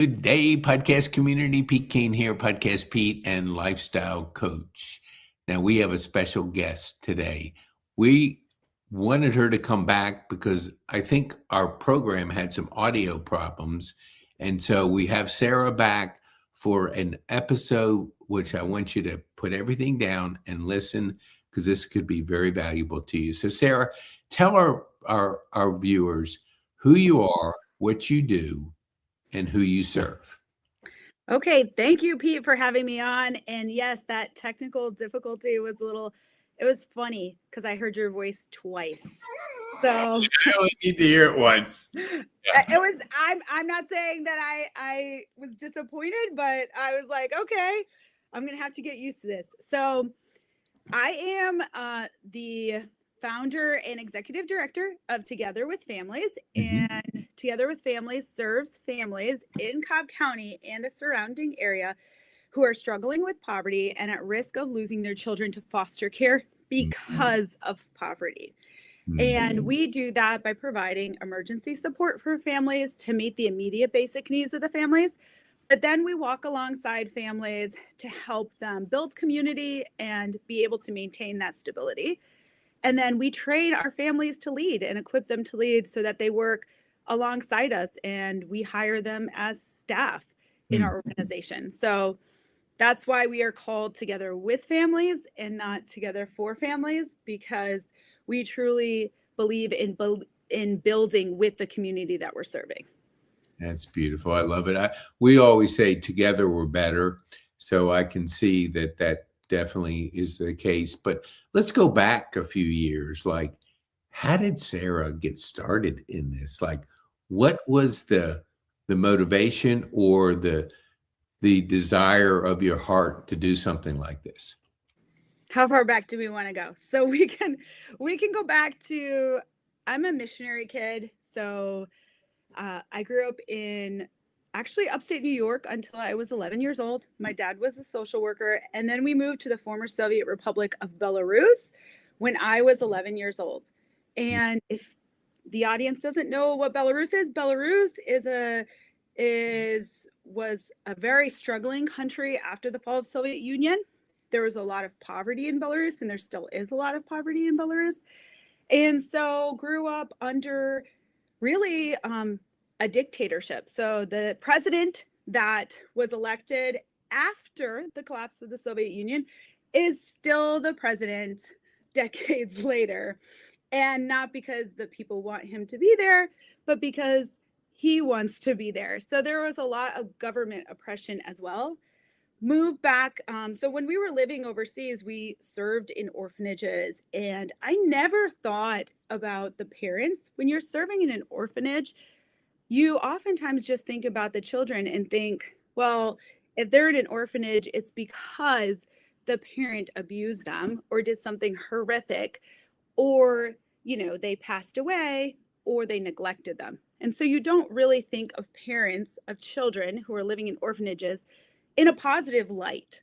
Good day, podcast community. PeteKane here, podcast Pete and lifestyle coach. Now, we have a special guest today. We wanted her to come back because I think our program had some audio problems. And so we have Sarah back for an episode, which I want you to put everything down and listen because this could be very valuable to you. So, Sarah, tell our viewers who you are, what you do, and who you serve. Okay, thank you, Pete, for having me on. And yes, that technical difficulty was it was funny because I heard your voice twice. So I only need to hear it once. I'm not saying that I was disappointed, but I was like, okay, I'm gonna have to get used to this. So I am the founder and executive director of Together with Families, and Together with Families serves families in Cobb County and the surrounding area who are struggling with poverty and at risk of losing their children to foster care because of poverty. And we do that by providing emergency support for families to meet the immediate basic needs of the families. But then we walk alongside families to help them build community and be able to maintain that stability. And then we train our families to lead and equip them to lead so that they work alongside us, and we hire them as staff in our organization. So that's why we are called Together with Families and not Together for Families, because we truly believe in building with the community that we're serving. That's beautiful. I love it. We always say together we're better. So I can see that definitely is the case. But let's go back a few years. Like, how did Sarah get started in this? Like, what was the motivation or the desire of your heart to do something like this? How far back do we want to go? So we can go back to, I'm a missionary kid. So I grew up in actually upstate New York until I was 11 years old. My dad was a social worker. And then we moved to the former Soviet Republic of Belarus when I was 11 years old. And if the audience doesn't know what Belarus was a very struggling country after the fall of the Soviet Union. There was a lot of poverty in Belarus, and there still is a lot of poverty in Belarus. And so grew up under really a dictatorship. So the president that was elected after the collapse of the Soviet Union is still the president decades later. And not because the people want him to be there, but because he wants to be there. So there was a lot of government oppression as well. Moved back. So when we were living overseas, we served in orphanages, and I never thought about the parents. When you're serving in an orphanage, you oftentimes just think about the children and think, well, if they're in an orphanage, it's because the parent abused them or did something horrific, or, they passed away or they neglected them. And so you don't really think of parents of children who are living in orphanages in a positive light.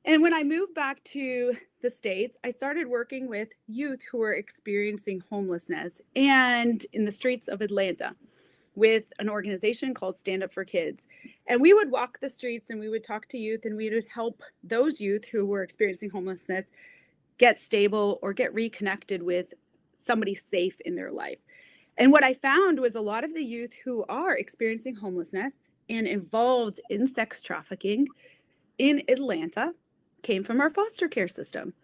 And when I moved back to the States, I started working with youth who were experiencing homelessness and in the streets of Atlanta with an organization called Stand Up for Kids. And we would walk the streets and we would talk to youth, and we would help those youth who were experiencing homelessness get stable or get reconnected with somebody safe in their life. And what I found was a lot of the youth who are experiencing homelessness and involved in sex trafficking in Atlanta came from our foster care system.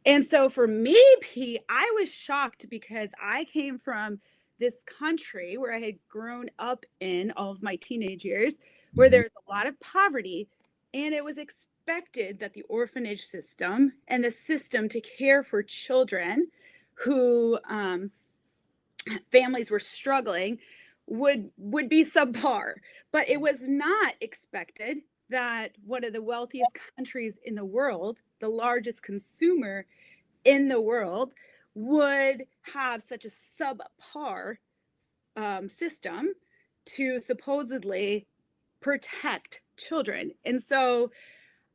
And so for me, Pete, I was shocked because I came from this country where I had grown up in all of my teenage years, where there's a lot of poverty, and it was expected that the orphanage system and the system to care for children who families were struggling would be subpar. But it was not expected that one of the wealthiest countries in the world, the largest consumer in the world, would have such a subpar system to supposedly protect children. And so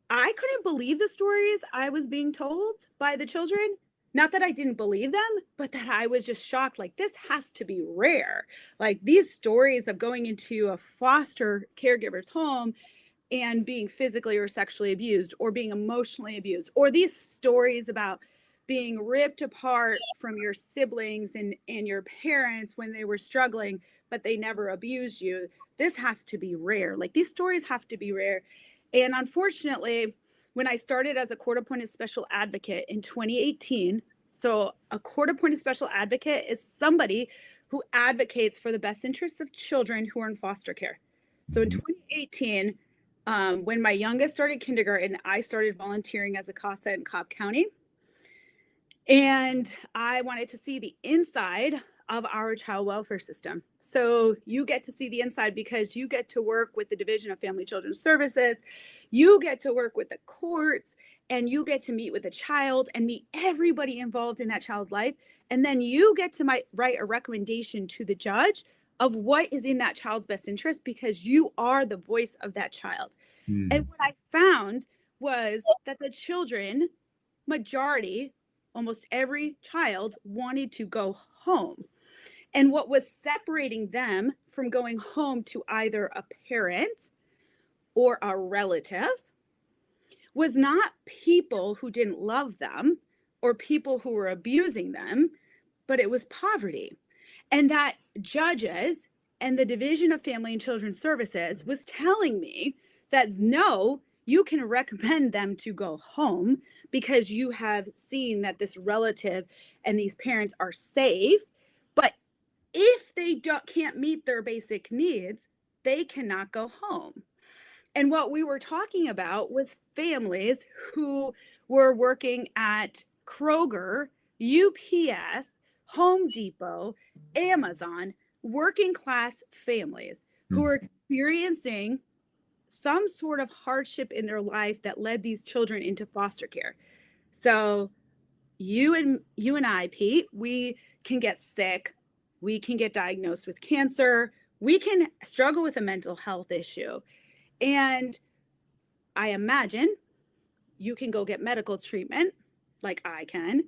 I couldn't believe the stories I was being told by the children. not that I didn't believe them, but that I was just shocked. Like, this has to be rare. Like, these stories of going into a foster caregiver's home and being physically or sexually abused or being emotionally abused, or these stories about being ripped apart from your siblings and your parents when they were struggling, but they never abused you. This has to be rare. Like, these stories have to be rare. And unfortunately, when I started as a court appointed special advocate in 2018, so a court appointed special advocate is somebody who advocates for the best interests of children who are in foster care. So in 2018, when my youngest started kindergarten, I started volunteering as a CASA in Cobb County. And I wanted to see the inside of our child welfare system. So you get to see the inside because you get to work with the Division of Family Children Services. You get to work with the courts, and you get to meet with the child and meet everybody involved in that child's life. And then you get to write a recommendation to the judge of what is in that child's best interest, because you are the voice of that child. And what I found was that the children, majority, almost every child, wanted to go home. And what was separating them from going home to either a parent or a relative was not people who didn't love them or people who were abusing them, but it was poverty. And that judges and the Division of Family and Children Services was telling me that no, you can recommend them to go home because you have seen that this relative and these parents are safe. But if they can't meet their basic needs, they cannot go home. And what we were talking about was families who were working at Kroger, UPS, Home Depot, Amazon, working class families who were experiencing some sort of hardship in their life that led these children into foster care. So you and I, Pete, we can get sick, we can get diagnosed with cancer, we can struggle with a mental health issue. And I imagine you can go get medical treatment like I can,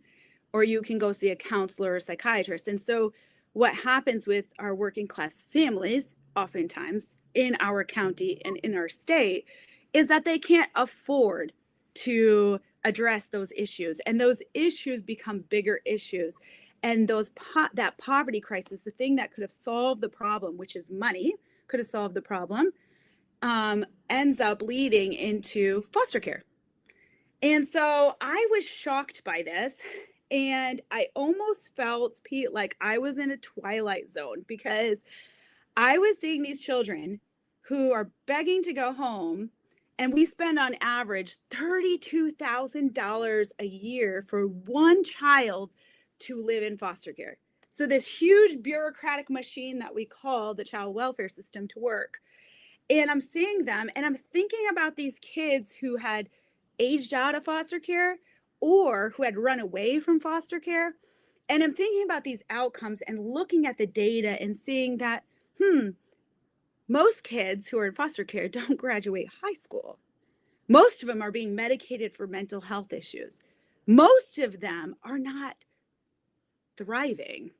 or you can go see a counselor or psychiatrist. And so what happens with our working class families, oftentimes in our county and in our state, is that they can't afford to address those issues. And those issues become bigger issues. And that poverty crisis, the thing that could have solved the problem, which is money, could have solved the problem, ends up leading into foster care. And so I was shocked by this. And I almost felt, Pete, like I was in a twilight zone, because I was seeing these children who are begging to go home. And we spend on average $32,000 a year for one child to live in foster care. So this huge bureaucratic machine that we call the child welfare system to work. And I'm seeing them and I'm thinking about these kids who had aged out of foster care or who had run away from foster care. And I'm thinking about these outcomes and looking at the data and seeing that, most kids who are in foster care don't graduate high school. Most of them are being medicated for mental health issues. Most of them are not thriving.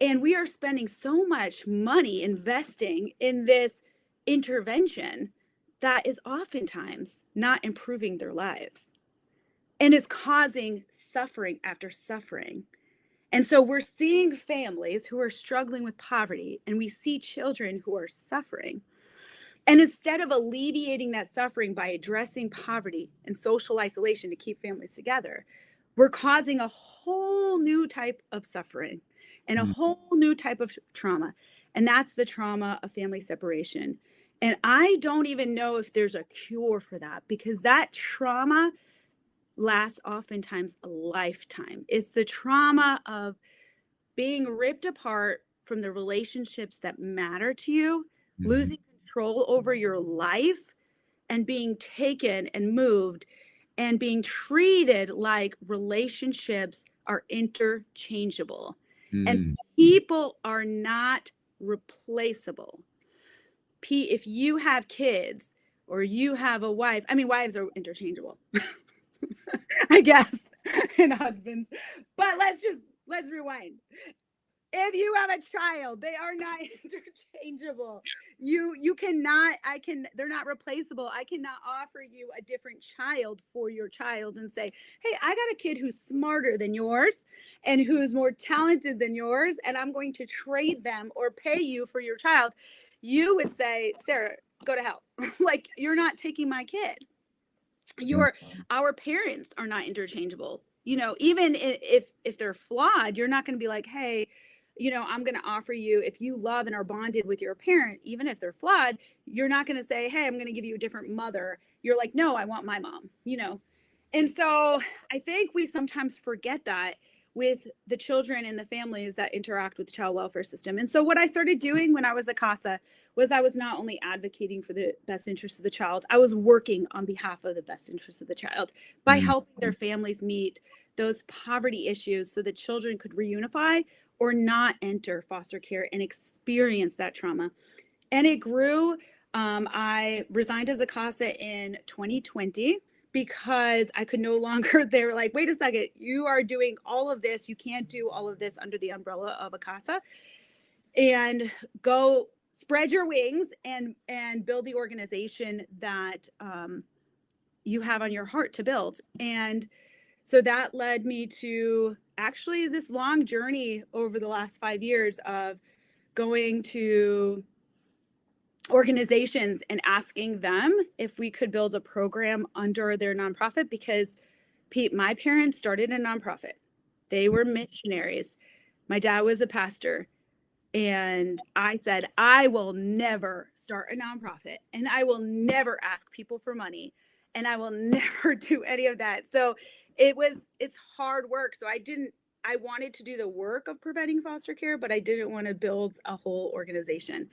And we are spending so much money investing in this intervention that is oftentimes not improving their lives and is causing suffering after suffering. And so we're seeing families who are struggling with poverty, and we see children who are suffering. And instead of alleviating that suffering by addressing poverty and social isolation to keep families together, we're causing a whole new type of suffering and a whole new type of trauma. And that's the trauma of family separation. And I don't even know if there's a cure for that, because that trauma lasts oftentimes a lifetime. It's the trauma of being ripped apart from the relationships that matter to you, losing control over your life, and being taken and moved and being treated like relationships are interchangeable. And people are not replaceable. Pete, if you have kids or you have a wife, I mean, wives are interchangeable, I guess. and husbands. But let's rewind. If you have a child, they are not interchangeable. You cannot, they're not replaceable. I cannot offer you a different child for your child and say, hey, I got a kid who's smarter than yours and who's more talented than yours, and I'm going to trade them or pay you for your child. You would say, Sarah, go to hell. Like, you're not taking my kid. Our parents are not interchangeable. Even if they're flawed, you're not going to be like, hey, I'm going to offer you, if you love and are bonded with your parent, even if they're flawed, you're not going to say, hey, I'm going to give you a different mother. You're like, no, I want my mom. And so I think we sometimes forget that with the children and the families that interact with the child welfare system. And so what I started doing when I was at CASA was I was not only advocating for the best interests of the child, I was working on behalf of the best interests of the child by helping their families meet those poverty issues so that children could reunify or not enter foster care and experience that trauma. And it grew. I resigned as a CASA in 2020 because I could no longer, they were like, wait a second, you are doing all of this. You can't do all of this under the umbrella of a CASA, and go spread your wings and build the organization that you have on your heart to build. And so that led me to actually this long journey over the last 5 years of going to organizations and asking them if we could build a program under their nonprofit, because Pete, my parents started a nonprofit. They were missionaries. My dad was a pastor. And I said, I will never start a nonprofit, and I will never ask people for money, and I will never do any of that. So it's hard work. So I wanted to do the work of preventing foster care, but I didn't want to build a whole organization.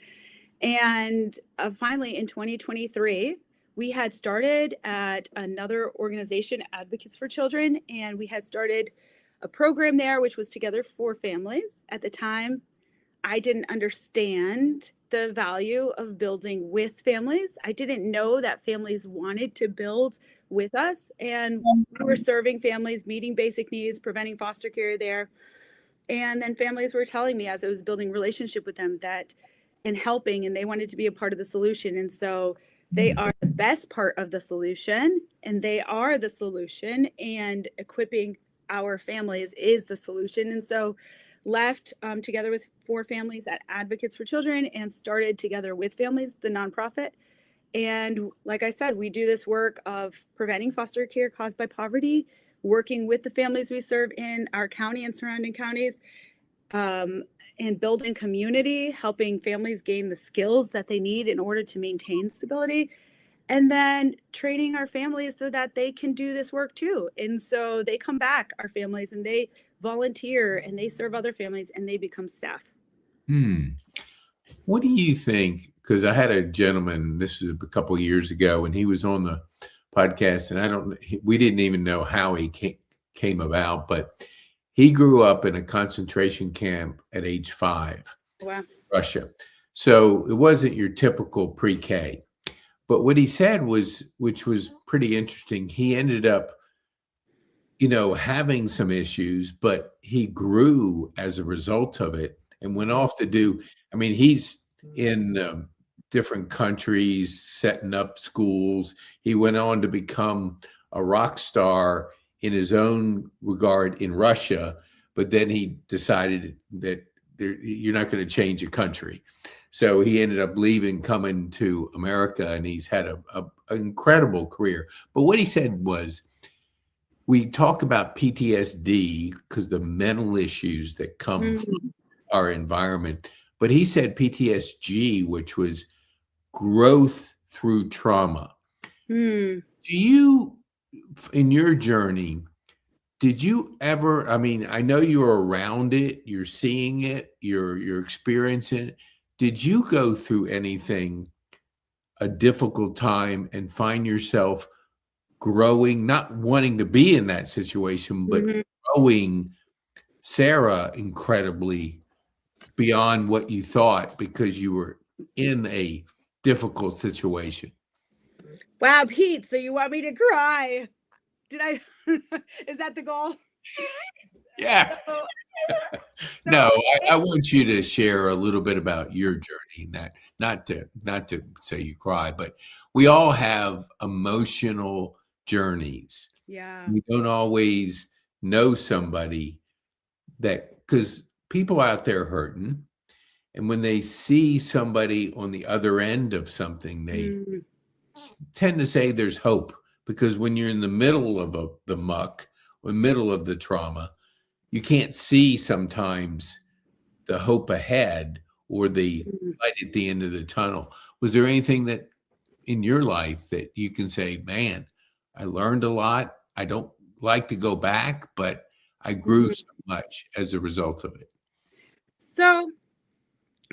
And finally, in 2023, we had started at another organization, Advocates for Children, and we had started a program there, which was Together for Families. At the time, I didn't understand the value of building with families. I didn't know that families wanted to build with us. And we were serving families, meeting basic needs, preventing foster care there. And then families were telling me as I was building relationship with them that and helping, and they wanted to be a part of the solution. And so they are the best part of the solution, and they are the solution, and equipping our families is the solution. And so left Together with 4 Families at Advocates for Children and started Together with Families, the nonprofit. And like I said, we do this work of preventing foster care caused by poverty, working with the families we serve in our county and surrounding counties, and building community, helping families gain the skills that they need in order to maintain stability, and then training our families so that they can do this work too. And so they come back, our families, and they volunteer and they serve other families and they become staff. What do you think? Because I had a gentleman, this was a couple of years ago, and he was on the podcast, and we didn't even know how he came about, but he grew up in a concentration camp at age 5, Wow. Russia. So it wasn't your typical pre-K. But what he said was, which was pretty interesting, he ended up, having some issues, but he grew as a result of it and went off to do, he's in different countries, setting up schools. He went on to become a rock star in his own regard in Russia, but then he decided that you're not going to change a country. So he ended up leaving, coming to America, and he's had an incredible career. But what he said was, we talk about PTSD because the mental issues that come from our environment. But he said PTSD, which was growth through trauma. Do you, in your journey, did you ever, I know you're around it, you're seeing it, you're experiencing it. Did you go through anything, a difficult time, and find yourself growing, not wanting to be in that situation, but growing, Sarah, incredibly beyond what you thought because you were in a difficult situation? Wow, Pete, so you want me to cry? Is that the goal? Yeah. So, No, so I want you to share a little bit about your journey. Not to say you cry, but we all have emotional journeys. yeah. We don't always know somebody that, because people out there hurting, and when they see somebody on the other end of something, they Mm, tend to say there's hope. Because when you're in the middle of the muck or middle of the trauma, you can't see sometimes the hope ahead or the mm. light at the end of the tunnel. Was there anything that in your life that you can say, man, I learned a lot. I don't like to go back, but I grew Mhm. so much as a result of it. So,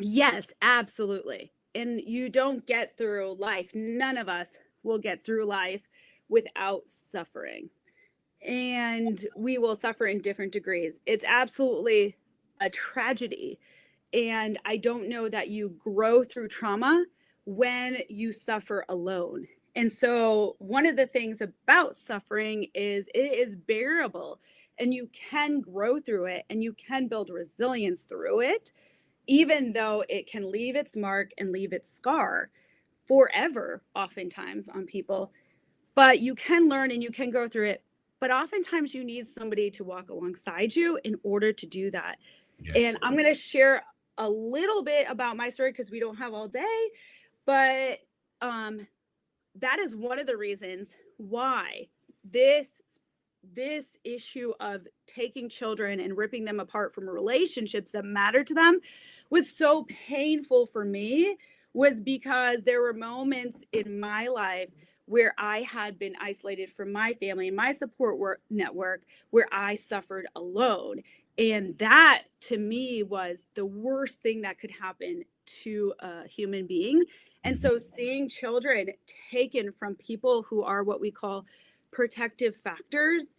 yes, absolutely. And you don't get through life. None of us will get through life without suffering. And we will suffer in different degrees. It's absolutely a tragedy. And I don't know that you grow through trauma when you suffer alone. And so, one of the things about suffering is it is bearable and you can grow through it and you can build resilience through it, even though it can leave its mark and leave its scar forever, oftentimes on people. But you can learn and you can go through it. But oftentimes you need somebody to walk alongside you in order to do that. And Yes. I'm going to share a little bit about my story because we don't have all day. But um, that is one of the reasons why this this issue of taking children and ripping them apart from relationships that matter to them was so painful for me, was because there were moments in my life where I had been isolated from my family and my network, where I suffered alone. And that to me was the worst thing that could happen to a human being. And Mhm. so seeing children taken from people who are what we call protective factors,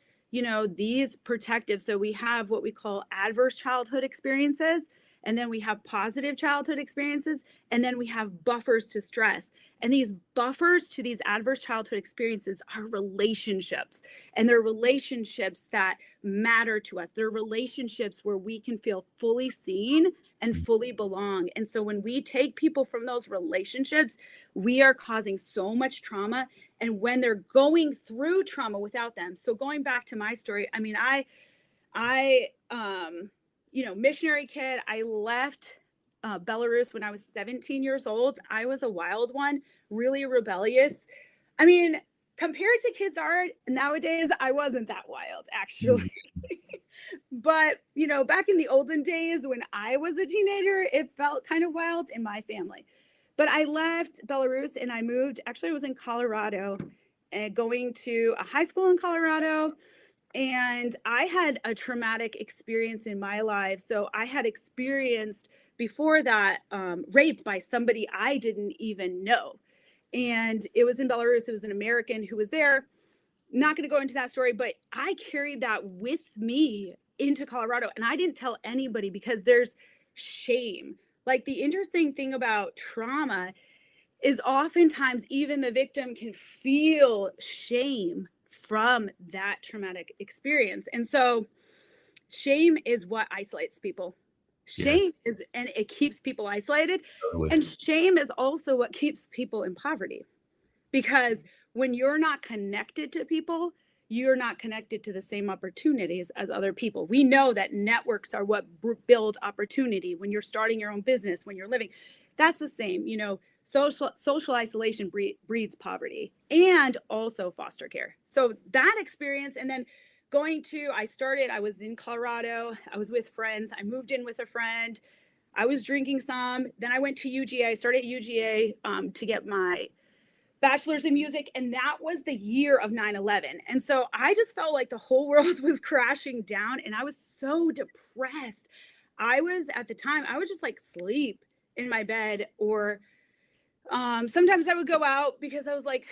these protective, so we have what we call adverse childhood experiences, and then we have positive childhood experiences, and then we have buffers to stress. And these buffers to these adverse childhood experiences are relationships. And they're relationships that matter to us. They're relationships where we can feel fully seen and fully belong. And so when we take people from those relationships, we are causing so much trauma. And when they're going through trauma without them. So going back to my story, I mean, missionary kid, I left Belarus when I was 17 years old. I was a wild one, really rebellious. I mean, compared to kids are nowadays, I wasn't that wild, actually. Mhm. But, back in the olden days when I was a teenager, it felt kind of wild in my family. But I left Belarus and I moved. Actually, I was in Colorado and going to a high school in Colorado. And I had a traumatic experience in my life. So I had experienced before that rape by somebody I didn't even know. And it was in Belarus. It was an American who was there. Not going to go into that story, but I carried that with me into Colorado. And I didn't tell anybody because there's shame. Like, the interesting thing about trauma is oftentimes even the victim can feel shame from that traumatic experience. And so shame is what isolates people. Shame Yes. is, and it keeps people isolated. Totally. And shame is also what keeps people in poverty, because when you're not connected to people, you're not connected to the same opportunities as other people. We know that networks are what build opportunity. When you're starting your own business, when you're living, that's the same. Social isolation breeds poverty and also foster care. So that experience, and then I was in Colorado. I was with friends. I moved in with a friend. I was drinking some. Then I went to UGA. I started at UGA to get my bachelor's in music, and that was the year of 9/11. And so I just felt like the whole world was crashing down and I was so depressed. I was at the time, I would just like sleep in my bed, or sometimes I would go out because I was like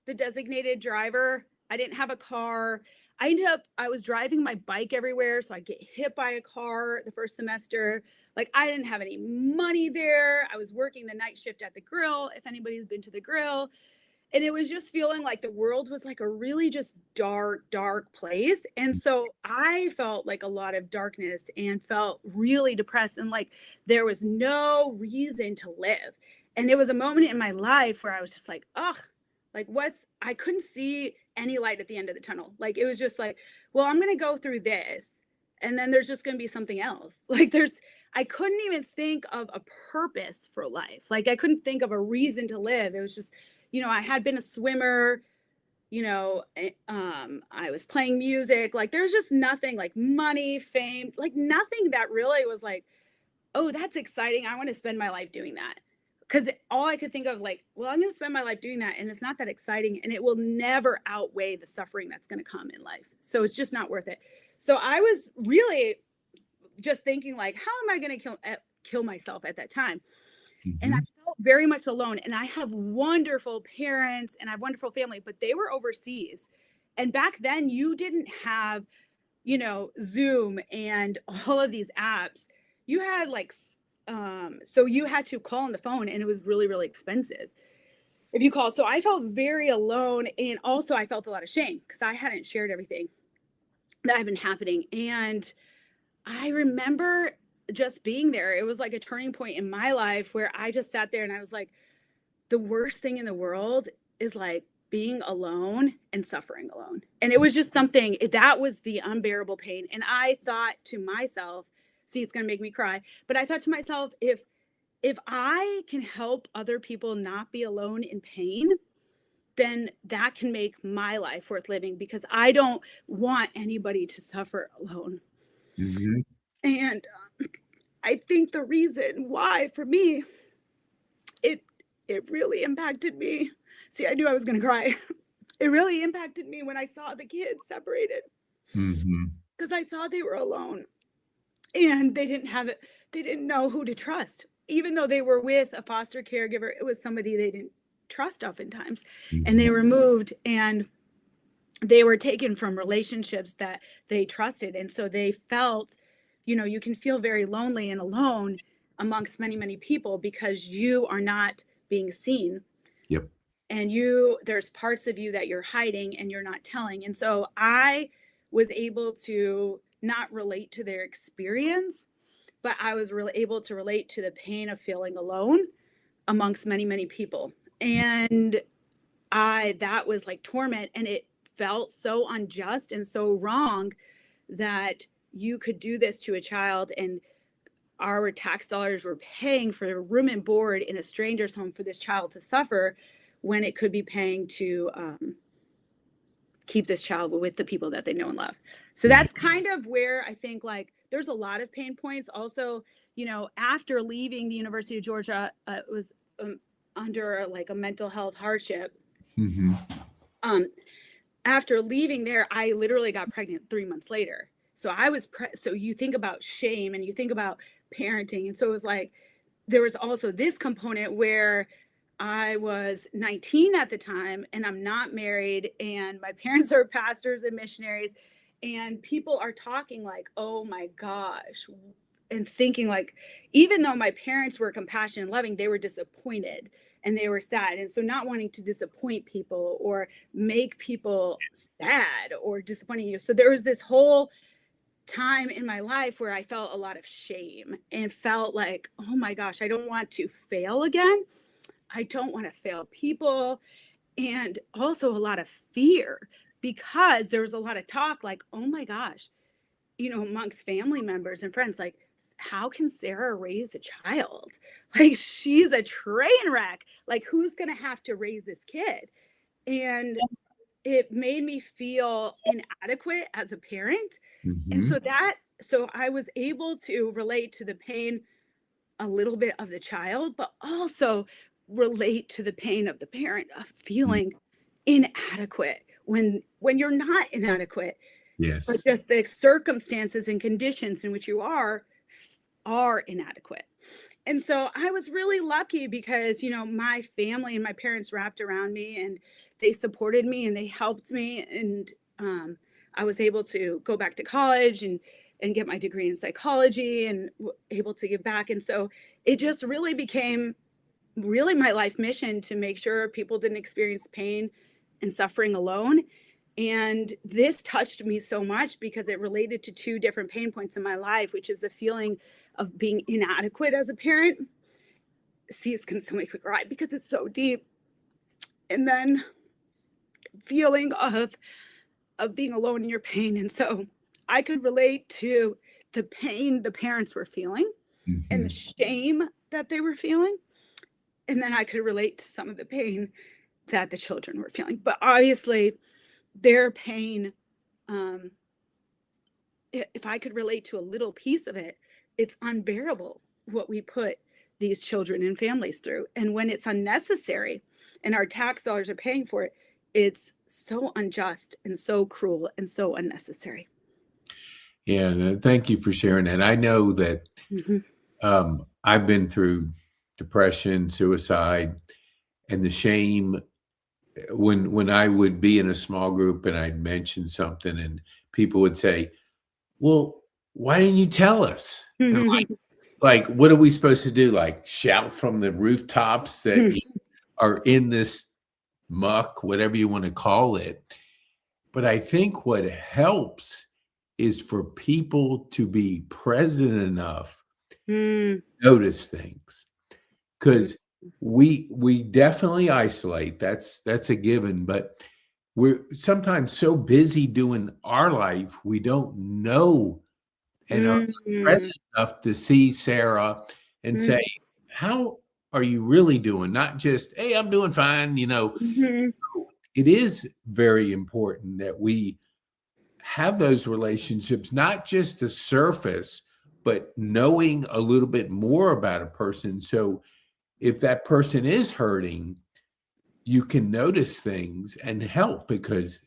the designated driver. I didn't have a car. I was driving my bike everywhere. So I'd get hit by a car the first semester. Like, I didn't have any money there. I was working the night shift at the grill. If anybody's been to the grill, And it was just feeling like the world was like a really just dark place. And so I felt like a lot of darkness and felt really depressed and like there was no reason to live. And it was a moment in my life where I was just like, ugh, like I couldn't see any light at the end of the tunnel. Like it was just like, well, I'm going to go through this and then there's just going to be something else. I couldn't even think of a purpose for life. Like I couldn't think of a reason to live. It was just, I had been a swimmer, I was playing music. Like there's just nothing like money, fame, like nothing that really was like, oh, that's exciting. I want to spend my life doing that. Because all I could think of like, well, I'm going to spend my life doing that. And it's not that exciting. And it will never outweigh the suffering that's going to come in life. So it's just not worth it. So I was really just thinking like, how am I going to kill myself at that time? And I felt very much alone. And I have wonderful parents and I have wonderful family, but they were overseas. And back then you didn't have, Zoom and all of these apps. You had like, so you had to call on the phone and it was really, really expensive if you call. So I felt very alone. And also I felt a lot of shame because I hadn't shared everything that had been happening. And I remember just being there. It was like a turning point in my life where I just sat there and I was like, the worst thing in the world is like being alone and suffering alone. And it was just something that was the unbearable pain. And I thought to myself, see, it's going to make me cry, but I thought to myself, if I can help other people not be alone in pain, then that can make my life worth living because I don't want anybody to suffer alone. Mm-hmm. And I think the reason why for me, it really impacted me. See, I knew I was going to cry. It really impacted me when I saw the kids separated because I saw they were alone and they didn't have it. They didn't know who to trust. Even though they were with a foster caregiver, it was somebody they didn't trust oftentimes. And they were moved and they were taken from relationships that they trusted. And so they felt, you can feel very lonely and alone amongst many, many people because you are not being seen. Yep. And there's parts of you that you're hiding and you're not telling. And so I was able to not relate to their experience, but I was really able to relate to the pain of feeling alone amongst many, many people. And that was like torment, and it felt so unjust and so wrong that you could do this to a child and our tax dollars were paying for room and board in a stranger's home for this child to suffer when it could be paying to keep this child with the people that they know and love. So that's kind of where I think like there's a lot of pain points. Also, after leaving the University of Georgia, it was under like a mental health hardship. After leaving there, I literally got pregnant 3 months later. So I was, so you think about shame and you think about parenting. And so it was like, there was also this component where I was 19 at the time and I'm not married and my parents are pastors and missionaries and people are talking like, oh my gosh, and thinking like, even though my parents were compassionate and loving, they were disappointed and they were sad. And so not wanting to disappoint people or make people sad or disappointing you. So there was this whole time in my life where I felt a lot of shame and felt like, oh my gosh, I don't want to fail again. I don't want to fail people. And also a lot of fear because there was a lot of talk like, oh my gosh, amongst family members and friends, like, how can Sarah raise a child? Like, she's a train wreck. Like, who's going to have to raise this kid? And it made me feel inadequate as a parent. And so I was able to relate to the pain a little bit of the child, but also relate to the pain of the parent of feeling inadequate when you're not inadequate. Yes. But just the circumstances and conditions in which you are inadequate. And so I was really lucky because, my family and my parents wrapped around me and they supported me and they helped me. And I was able to go back to college and get my degree in psychology and able to give back. And so it just really became really my life mission to make sure people didn't experience pain and suffering alone. And this touched me so much because it related to two different pain points in my life, which is the feeling of being inadequate as a parent. See, it's going to make me cry because it's so deep. And then feeling of being alone in your pain. And so I could relate to the pain the parents were feeling and the shame that they were feeling. And then I could relate to some of the pain that the children were feeling. But obviously, their pain, if I could relate to a little piece of it, it's unbearable what we put these children and families through. And when it's unnecessary and our tax dollars are paying for it, it's so unjust and so cruel and so unnecessary. Yeah, no, thank you for sharing that. I know that I've been through depression, suicide, and the shame when I would be in a small group and I'd mention something and people would say, "Well, why didn't you tell us?" And like, what are we supposed to do? Like shout from the rooftops that you are in this muck, whatever you want to call it. But I think what helps is for people to be present enough to notice things. Because we definitely isolate. That's a given, but we're sometimes so busy doing our life, we don't know and are present enough to see Sarah and say, how are you really doing? Not just, hey, I'm doing fine. It is very important that we have those relationships, not just the surface, but knowing a little bit more about a person. So if that person is hurting, you can notice things and help, because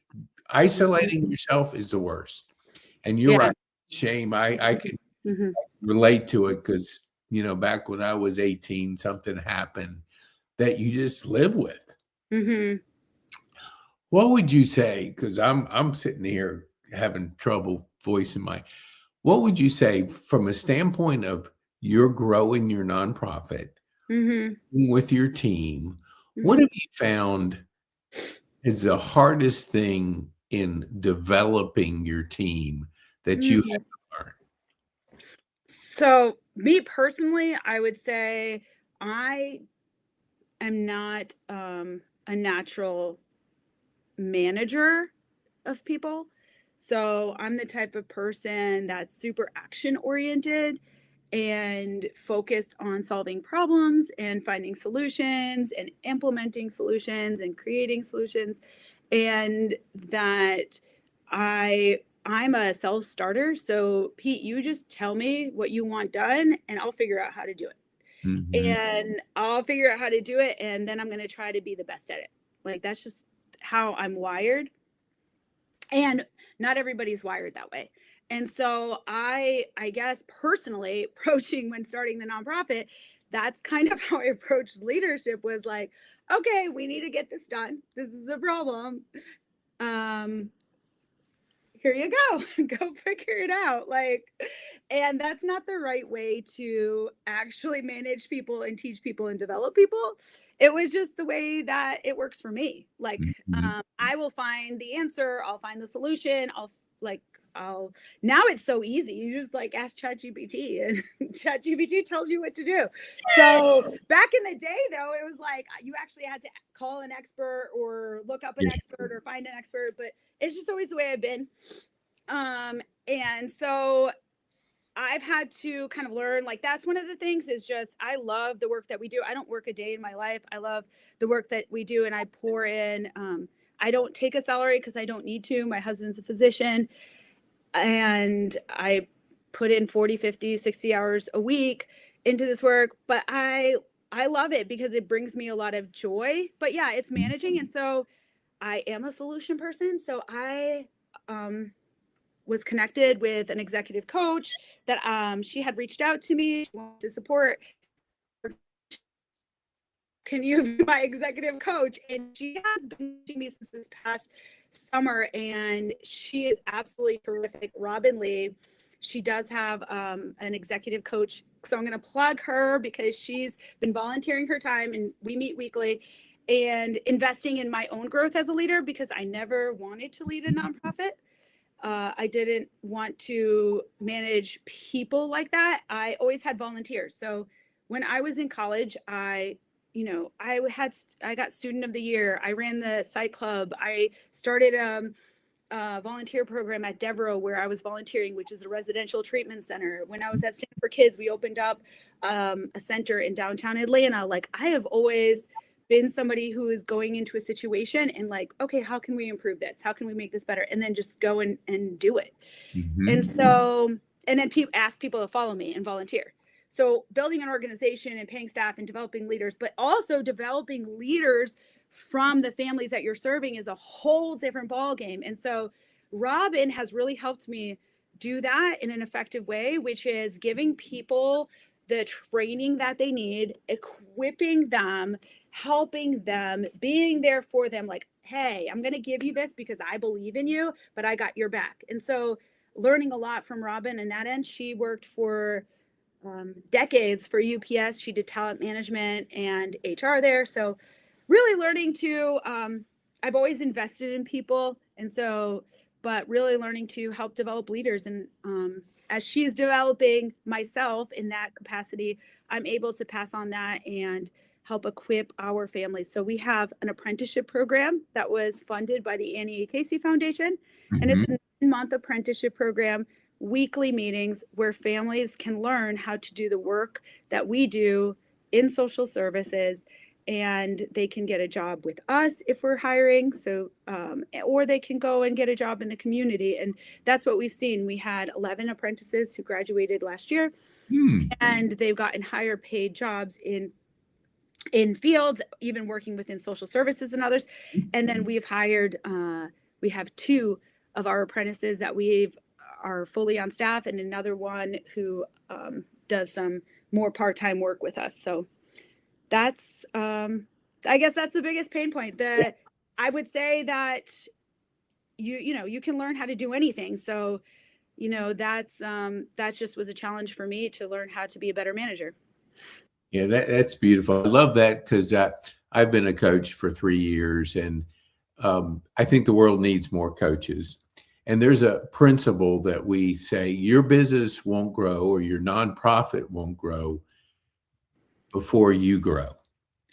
isolating yourself is the worst. And you're right, shame. I can relate to it because, back when I was 18, something happened that you just live with. What would you say? Because I'm sitting here having trouble voicing what would you say from a standpoint of you're growing your nonprofit with your team? What have you found is the hardest thing in developing your team that you have to learn? So, me personally, I would say I am not a natural manager of people. So, I'm the type of person that's super action oriented and focused on solving problems and finding solutions and implementing solutions and creating solutions. And that I'm a self-starter. So Pete, you just tell me what you want done and I'll figure out how to do it. And I'll figure out how to do it and then I'm going to try to be the best at it. Like that's just how I'm wired. And not everybody's wired that way. And so I guess personally approaching when starting the nonprofit, that's kind of how I approached leadership, was like, okay, we need to get this done. This is a problem. Here you go. Go figure it out. And that's not the right way to actually manage people and teach people and develop people. It was just the way that it works for me. I will find the answer. I'll find the solution. Now it's so easy. You just ask ChatGPT and ChatGPT tells you what to do. So back in the day though, it was you actually had to call an expert or look up an expert or find an expert, but it's just always the way I've been. And so I've had to kind of learn, that's one of the things is just, I love the work that we do. I don't work a day in my life. I love the work that we do and I pour in. I don't take a salary because I don't need to. My husband's a physician and I put in 40, 50, 60 hours a week into this work, but I love it because it brings me a lot of joy. But yeah, it's managing. And so I am a solution person. So I was connected with an executive coach that she had reached out to me. She wanted to support. Can you be my executive coach? And she has been teaching me since this past summer, and she is absolutely terrific. Robin Lee, She does have an executive coach. So I'm going to plug her because she's been volunteering her time and we meet weekly, and investing in my own growth as a leader because I never wanted to lead a nonprofit. I didn't want to manage people like that. I always had volunteers. So when I was in college, I got student of the year. I ran the site club. I started a volunteer program at Devereaux where I was volunteering, which is a residential treatment center. When I was at Stand for Kids, we opened up a center in downtown Atlanta. Like, I have always been somebody who is going into a situation and like, okay, how can we improve this? How can we make this better? And then just go and do it. And so, and then ask people to follow me and volunteer. So building an organization and paying staff and developing leaders, but also developing leaders from the families that you're serving is a whole different ballgame. And so Robin has really helped me do that in an effective way, which is giving people the training that they need, equipping them, helping them, being there for them. Like, hey, I'm going to give you this because I believe in you, but I got your back. And so learning a lot from Robin in that end. She worked for decades for UPS. She did talent management and HR there. So really learning to, I've always invested in people. And so, but really learning to help develop leaders. And as she's developing myself in that capacity, I'm able to pass on that and help equip our families. So we have an apprenticeship program that was funded by the Annie Casey Foundation. And it's a 9-month apprenticeship program, weekly meetings where families can learn how to do the work that we do in social services, and they can get a job with us if we're hiring. So, or they can go and get a job in the community. And that's what we've seen. We had 11 apprentices who graduated last year, and they've gotten higher paid jobs in fields, even working within social services and others. And then we've hired, we have 2 of our apprentices that are fully on staff, and another one who does some more part-time work with us. So that's, I guess that's the biggest pain point. That I would say that you can learn how to do anything. So, that's just was a challenge for me to learn how to be a better manager. Yeah, that's beautiful. I love that because I've been a coach for 3 years, and I think the world needs more coaches. And there's a principle that we say your business won't grow or your nonprofit won't grow before you grow.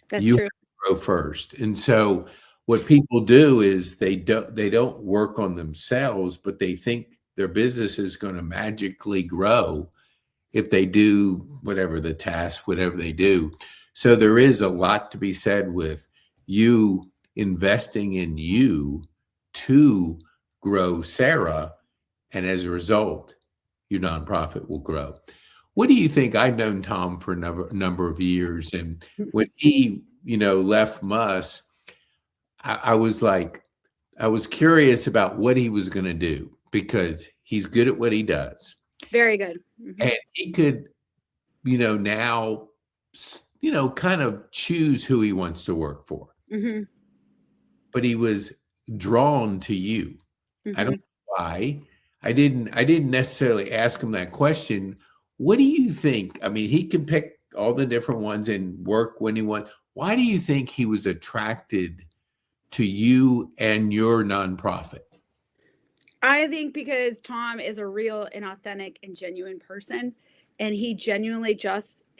That's You true. have to grow first. And so what people do is they don't work on themselves, but they think their business is going to magically grow if they do whatever the task, whatever they do. So there is a lot to be said with you investing in you to grow Sarah. And as a result, your nonprofit will grow. What do you think? I've known Tom for a number of years. And when he, left Muss, I was curious about what he was going to do because he's good at what he does. Very good. And he could, now, kind of choose who he wants to work for. But he was drawn to you. I don't know why. I didn't necessarily ask him that question. What do you think? I mean, he can pick all the different ones and work when he wants. Why do you think he was attracted to you and your nonprofit? I think because Tom is a real and authentic and genuine person, and he genuinely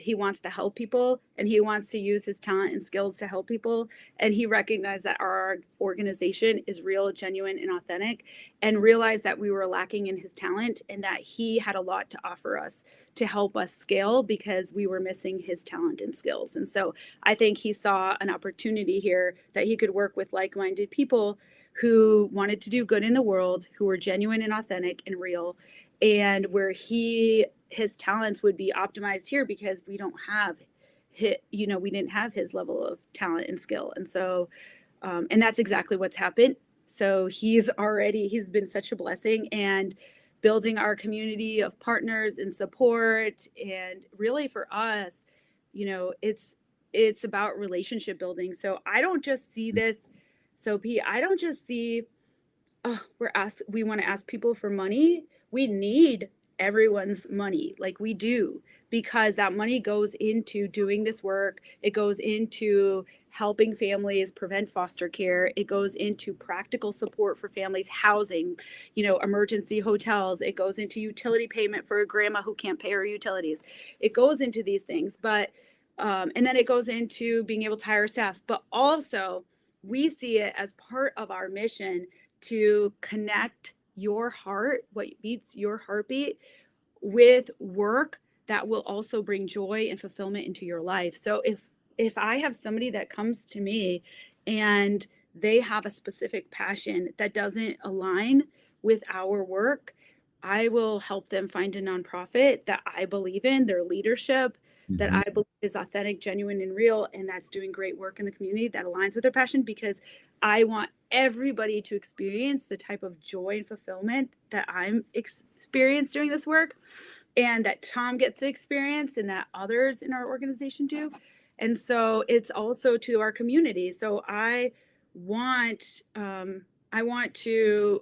he wants to help people, and he wants to use his talent and skills to help people. And he recognized that our organization is real, genuine, and authentic, and realized that we were lacking in his talent and that he had a lot to offer us to help us scale because we were missing his talent and skills. And so I think he saw an opportunity here that he could work with like-minded people who wanted to do good in the world, who were genuine and authentic and real, and where his talents would be optimized here because we don't have we didn't have his level of talent and skill. And so, and that's exactly what's happened. So he's been such a blessing, and building our community of partners and support. And really for us, it's about relationship building. So I don't just see this. So Pete, I don't just see, we want to ask people for money. We need everyone's money, like we do, because that money goes into doing this work. It goes into helping families prevent foster care. It goes into practical support for families, housing, emergency hotels. It goes into utility payment for a grandma who can't pay her utilities. It goes into these things, but and then it goes into being able to hire staff. But also, we see it as part of our mission to connect your heart, what beats your heartbeat, with work that will also bring joy and fulfillment into your life. So if I have somebody that comes to me and they have a specific passion that doesn't align with our work, I will help them find a nonprofit that I believe in, their leadership, that Mhm. I believe is authentic, genuine, and real, and that's doing great work in the community that aligns with their passion, because I want everybody to experience the type of joy and fulfillment that I'm experienced doing this work, and that Tom gets to experience, and that others in our organization do. And so it's also to our community. So want, I want to,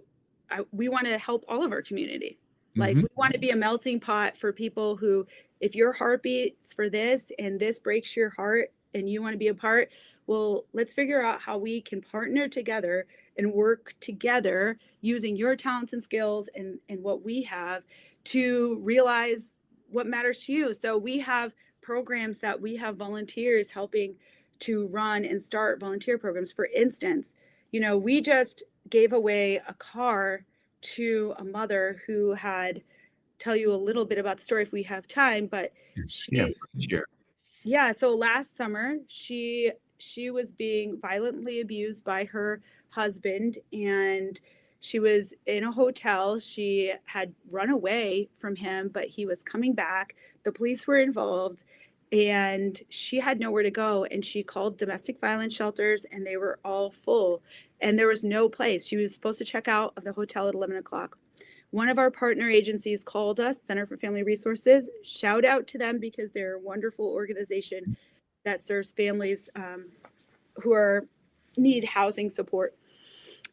we want to help all of our community. Like, Mhm. we want to be a melting pot for people who, if your heart beats for this and this breaks your heart and you want to be a part, well, let's figure out how we can partner together and work together using your talents and skills and what we have to realize what matters to you. So we have programs that we have volunteers helping to run and start volunteer programs. For instance, we just gave away a car to a mother who had, tell you a little bit about the story if we have time, but Yeah, she, sure. yeah, so last summer she was being violently abused by her husband, and she was in a hotel. She had run away from him, but he was coming back. The police were involved, and she had nowhere to go, and she called domestic violence shelters, and they were all full, and there was no place. She was supposed to check out of the hotel at 11 o'clock. One of our partner agencies called us, Center for Family Resources. Shout out to them, because they're a wonderful organization that serves families who need housing support.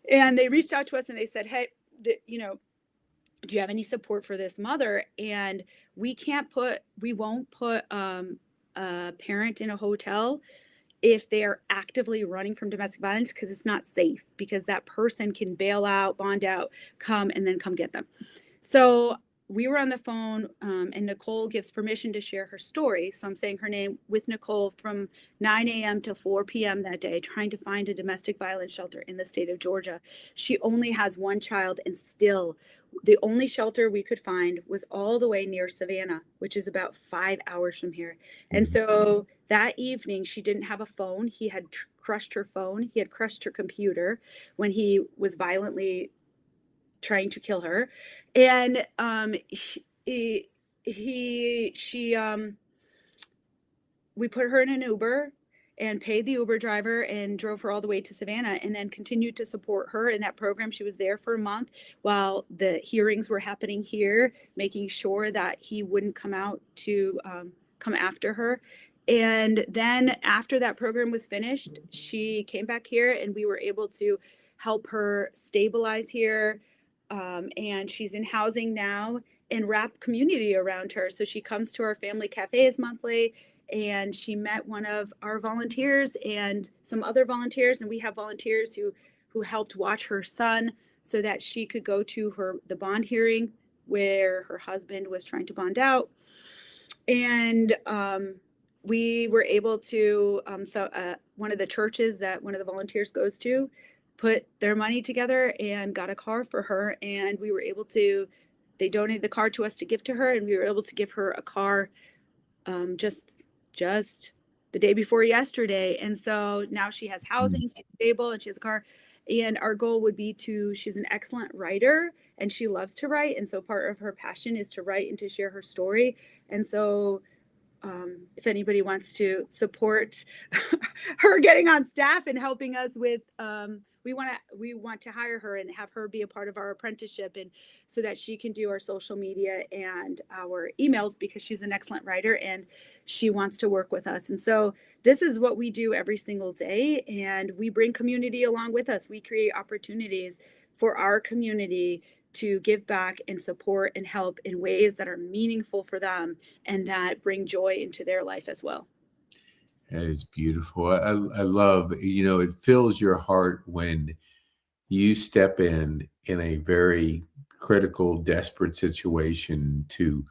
And they reached out to us and they said, "Hey, do you have any support for this mother?" And we won't put a parent in a hotel if they are actively running from domestic violence, because it's not safe, because that person can bail out, bond out, come, and then come get them. So we were on the phone, and Nicole gives permission to share her story. So I'm saying her name with Nicole from 9 a.m. to 4 p.m. that day, trying to find a domestic violence shelter in the state of Georgia. She only has one child, and still, the only shelter we could find was all the way near Savannah, which is about 5 hours from here. And Mhm. so that evening, she didn't have a phone. He had crushed her phone, he had crushed her computer when he was violently trying to kill her. And she we put her in an Uber and paid the Uber driver and drove her all the way to Savannah, and then continued to support her in that program. She was there for a month while the hearings were happening here, making sure that he wouldn't come out to come after her. And then after that program was finished, she came back here, and we were able to help her stabilize here. And she's in housing now, and wrap community around her. So she comes to our family cafes monthly, and she met one of our volunteers and some other volunteers, and we have volunteers who helped watch her son so that she could go to the bond hearing where her husband was trying to bond out. And we were able to one of the churches that one of the volunteers goes to put their money together and got a car for her, and we were able to, they donated the car to us to give to her, and we were able to give her a car just the day before yesterday. And so now she has housing, she's stable, and she has a car. And our goal would be she's an excellent writer, and she loves to write. And so part of her passion is to write and to share her story. And so if anybody wants to support her getting on staff and helping us with, we want to hire her and have her be a part of our apprenticeship, and so that she can do our social media and our emails, because she's an excellent writer and she wants to work with us. And so this is what we do every single day, and we bring community along with us. We create opportunities for our community to give back and support and help in ways that are meaningful for them and that bring joy into their life as well. That is beautiful. I love, it fills your heart when you step in a very critical, desperate situation to,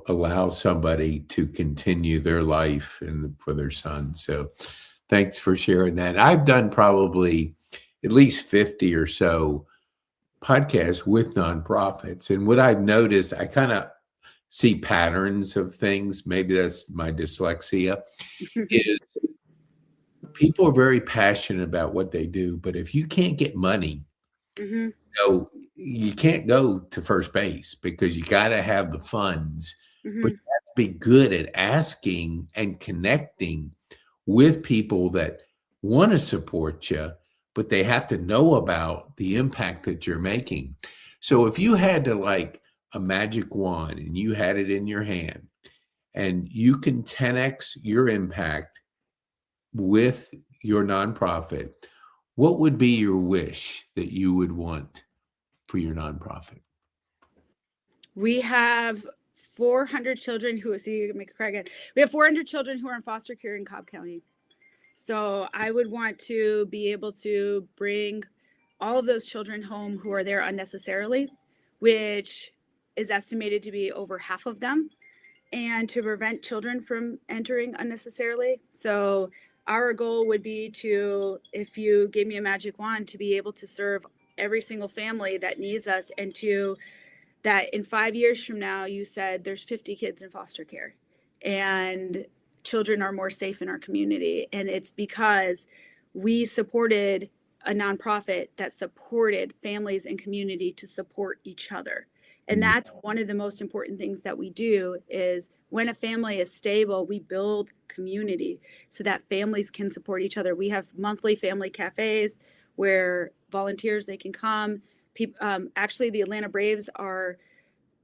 allow somebody to continue their life and for their son. So thanks for sharing that. I've done probably at least 50 or so podcasts with nonprofits. And what I've noticed, I kind of see patterns of things. Maybe that's my dyslexia, is people are very passionate about what they do. But if you can't get money, Mm-hmm. you can't go to first base because you got to have the funds, Mm-hmm. but you have to be good at asking and connecting with people that want to support you, but they have to know about the impact that you're making. So if you had to like a magic wand and you had it in your hand and you can 10x your impact with your nonprofit, what would be your wish that you would want for your nonprofit? We have 400 children who make a cry again. We have 400 children who are in foster care in Cobb County. So I would want to be able to bring all of those children home who are there unnecessarily, which is estimated to be over half of them, and to prevent children from entering unnecessarily. So our goal would be to, if you gave me a magic wand, to be able to serve every single family that needs us, and to that in 5 years from now, you said there's 50 kids in foster care and children are more safe in our community. And it's because we supported a nonprofit that supported families and community to support each other. And that's one of the most important things that we do is when a family is stable, we build community so that families can support each other. We have monthly family cafes where volunteers, they can come. Actually, the Atlanta Braves are,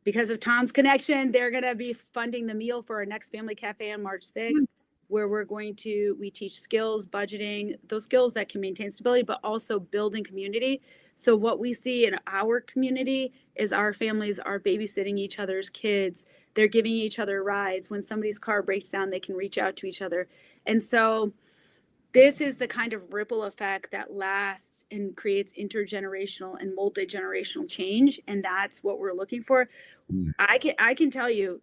because of Tom's connection, they're going to be funding the meal for our next family cafe on March 6th, where we teach skills, budgeting, those skills that can maintain stability, but also building community. So what we see in our community is our families are babysitting each other's kids. They're giving each other rides. When somebody's car breaks down, they can reach out to each other. And so this is the kind of ripple effect that lasts and creates intergenerational and multi-generational change. And that's what we're looking for. I can tell you,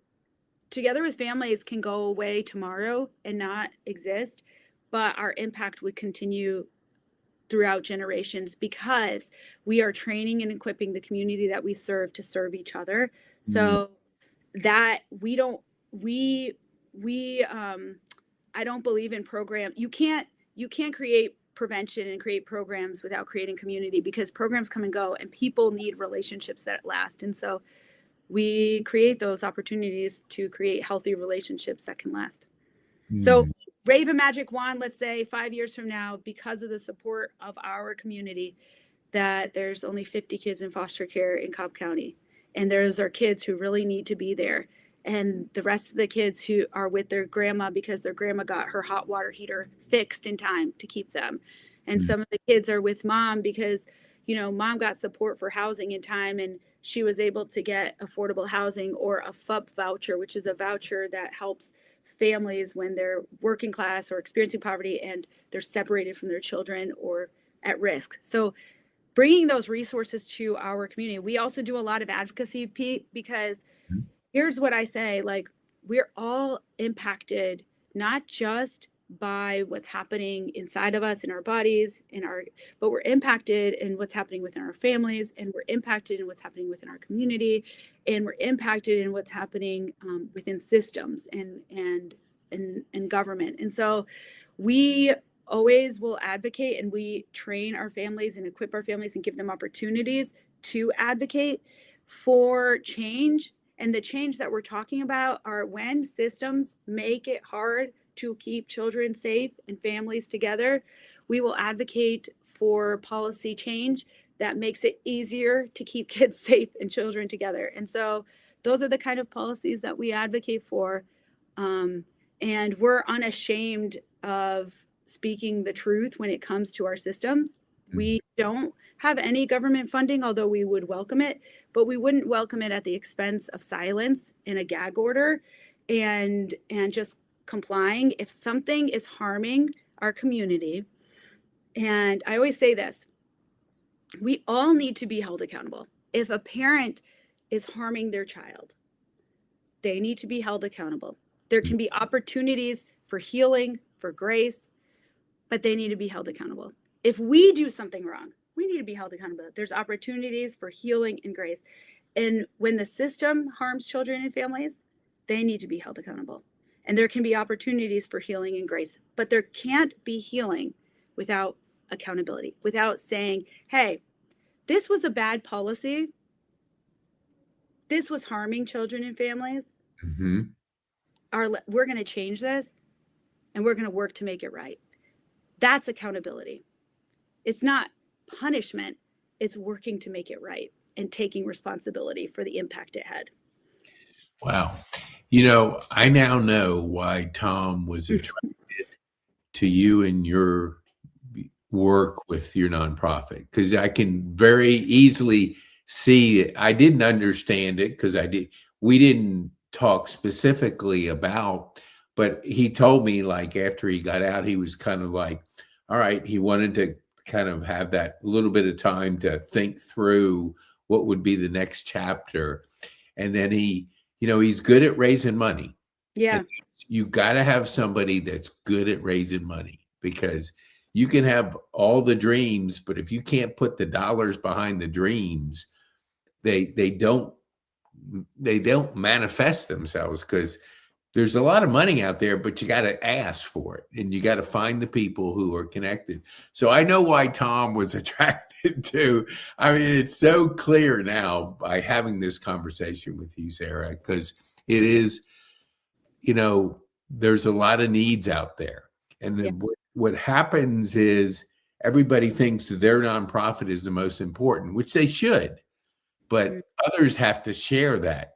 Together with Families can go away tomorrow and not exist, but our impact would continue throughout generations because we are training and equipping the community that we serve to serve each other. So that I don't believe in program. You can't create prevention and create programs without creating community, because programs come and go and people need relationships that last. And so we create those opportunities to create healthy relationships that can last. So wave a magic wand, let's say 5 years from now, because of the support of our community, that there's only 50 kids in foster care in Cobb County. And those are kids who really need to be there. And the rest of the kids who are with their grandma because their grandma got her hot water heater fixed in time to keep them. And some of the kids are with mom because, mom got support for housing in time and she was able to get affordable housing, or a FUP voucher, which is a voucher that helps families when they're working class or experiencing poverty and they're separated from their children or at risk. So bringing those resources to our community. We also do a lot of advocacy, Pete, because here's what I say, like, we're all impacted, not just by what's happening inside of us in our bodies, but we're impacted in what's happening within our families, and we're impacted in what's happening within our community, and we're impacted in what's happening within systems and government. And so we always will advocate, and we train our families and equip our families and give them opportunities to advocate for change. And the change that we're talking about are when systems make it hard to keep children safe and families together, we will advocate for policy change that makes it easier to keep kids safe and children together. And so those are the kind of policies that we advocate for. And we're unashamed of speaking the truth when it comes to our systems, We don't have any government funding, although we would welcome it, but we wouldn't welcome it at the expense of silence and a gag order and just complying if something is harming our community. And I always say this, we all need to be held accountable. If a parent is harming their child, they need to be held accountable. There can be opportunities for healing, for grace, but they need to be held accountable. If we do something wrong, we need to be held accountable. There's opportunities for healing and grace. And when the system harms children and families, they need to be held accountable. And there can be opportunities for healing and grace, but there can't be healing without accountability, without saying, hey, this was a bad policy. This was harming children and families. Mm-hmm. We're going to change this and we're going to work to make it right. That's accountability. It's not punishment. It's working to make it right and taking responsibility for the impact it had. Wow. I now know why Tom was attracted to you and your work with your nonprofit, because I can very easily see it. I didn't understand it because we didn't talk specifically about, but he told me, like, after he got out, he was kind of like, all right, he wanted to kind of have that little bit of time to think through what would be the next chapter. And then he's good at raising money. Yeah. And you got to have somebody that's good at raising money, because you can have all the dreams, but if you can't put the dollars behind the dreams, they don't manifest themselves, because there's a lot of money out there, but you got to ask for it and you got to find the people who are connected. So I know why Tom was attracted to, I mean, it's so clear now by having this conversation with you, Sarah, because it is, there's a lot of needs out there. And then what happens is everybody thinks that their nonprofit is the most important, which they should, but others have to share that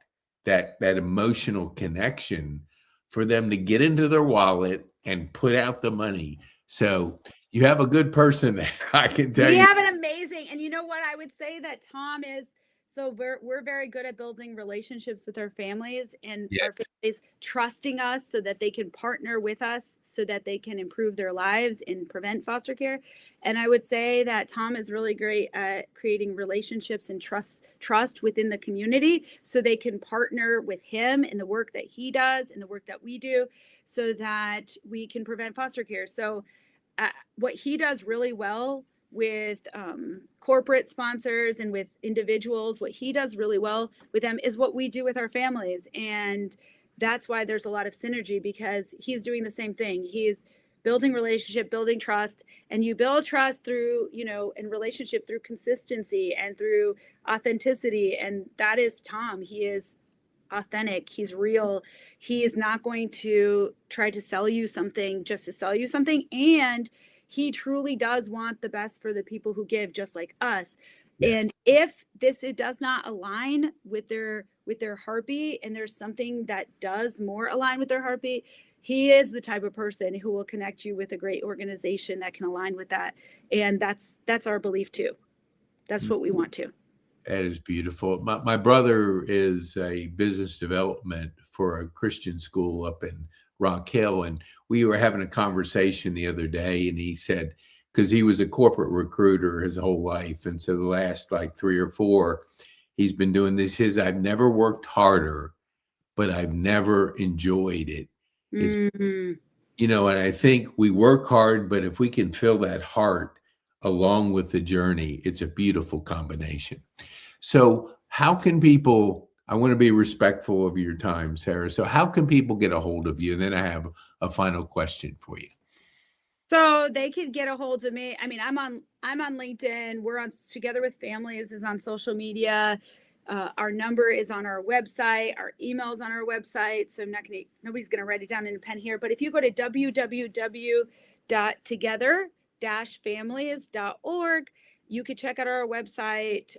emotional connection for them to get into their wallet and put out the money. So you have a good person there, I can tell you. We have an amazing, and you know what I would say that Tom is, so we're very good at building relationships with our families, and our families trusting us so that they can partner with us so that they can improve their lives and prevent foster care. And I would say that Tom is really great at creating relationships and trust within the community so they can partner with him in the work that he does and the work that we do so that we can prevent foster care. So what he does really well with corporate sponsors and with individuals, what he does really well with them is what we do with our families. And that's why there's a lot of synergy, because he's doing the same thing. He's building relationship, building trust, and you build trust through, and relationship through consistency and through authenticity. And that is Tom. He is authentic. He's real. He is not going to try to sell you something just to sell you something. And he truly does want the best for the people who give, just like us. Yes. And if it does not align with their heartbeat, and there's something that does more align with their heartbeat, he is the type of person who will connect you with a great organization that can align with that. And that's our belief too. That's what we want to. That is beautiful. My brother is a business development for a Christian school up in Rock Hill. And we were having a conversation the other day, and he said, because he was a corporate recruiter his whole life. And so the last 3 or 4, he's been doing this. He says, I've never worked harder, but I've never enjoyed it. And I think we work hard, but if we can fill that heart along with the journey, it's a beautiful combination. So how can people, I want to be respectful of your time, Sarah. So how can people get a hold of you? And then I have a final question for you. So they could get a hold of me. I mean, I'm on LinkedIn. We're on Together with Families is on social media. Our number is on our website. Our email is on our website. So nobody's going to write it down in a pen here. But if you go to www.together-families.org, you could check out our website,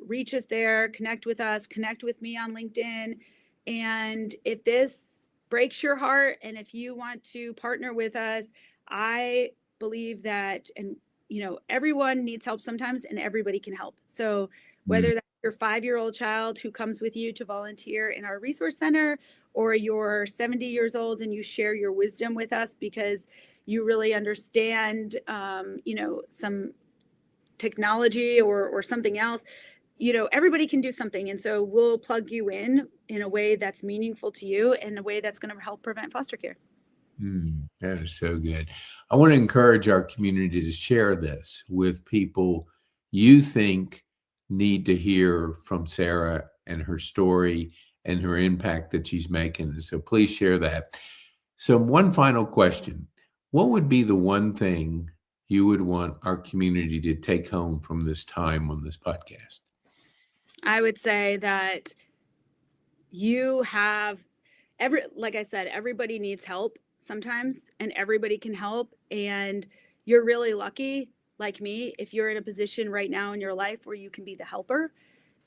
reach us there, connect with us, connect with me on LinkedIn. And if this breaks your heart and if you want to partner with us, I believe that, and everyone needs help sometimes and everybody can help. So whether Mm. that's your 5-year-old child who comes with you to volunteer in our resource center, or you're 70 years old and you share your wisdom with us because you really understand, some technology or something else, everybody can do something. And so we'll plug you in a way that's meaningful to you, in a way that's going to help prevent foster care. That is so good. I want to encourage our community to share this with people you think need to hear from Sarah and her story and her impact that she's making. So please share that. So one final question. What would be the one thing you would want our community to take home from this time on this podcast? I would say that you have like I said, everybody needs help sometimes and everybody can help. And you're really lucky, like me, if you're in a position right now in your life where you can be the helper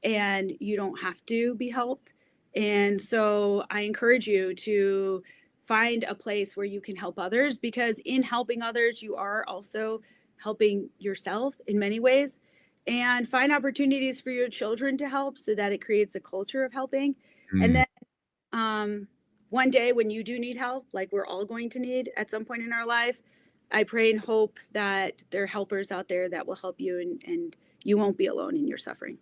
and you don't have to be helped. And so I encourage you to find a place where you can help others, because in helping others, you are also helping yourself in many ways. And find opportunities for your children to help so that it creates a culture of helping. And then one day when you do need help, like we're all going to need at some point in our life, I pray and hope that there are helpers out there that will help you, and you won't be alone in your suffering.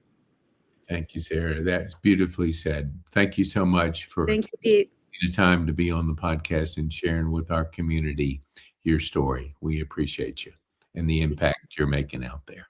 Thank you, Sarah. That's beautifully said. Thank you so much for Thank you, Pete. the time to be on the podcast and sharing with our community your story. We appreciate you and the impact you're making out there.